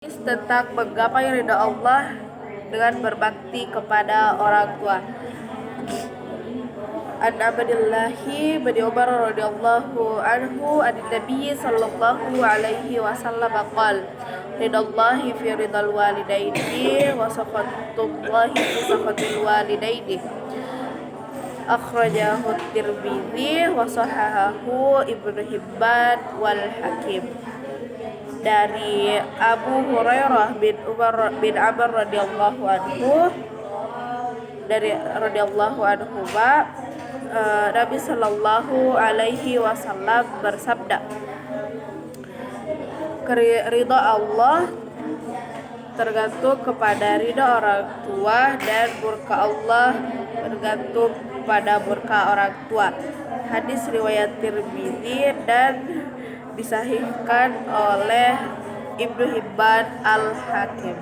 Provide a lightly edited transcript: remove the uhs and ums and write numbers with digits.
Tentang menggapai ridha Allah dengan berbakti kepada orang tua. An Abdillahi bin Umar radhiyallahu anhu an Nabi sallallahu alaihi wasallam qala ridallahi fi ridal walidaini wa sakhatullahi fi sakhatil walidaini. Akhrajahu Tirmidzi wa sahahahu Ibnu Hibban wal Hakim. Dari Abu Hurairah bin Umar bin Amr radhiyallahu anhu Nabi sallallahu alaihi wasallam bersabda, ridha Allah tergantung kepada ridha orang tua dan murka Allah tergantung pada murka orang tua. Hadis riwayat Tirmidzi dan disahihkan oleh Ibnu Hibban al-Hakim.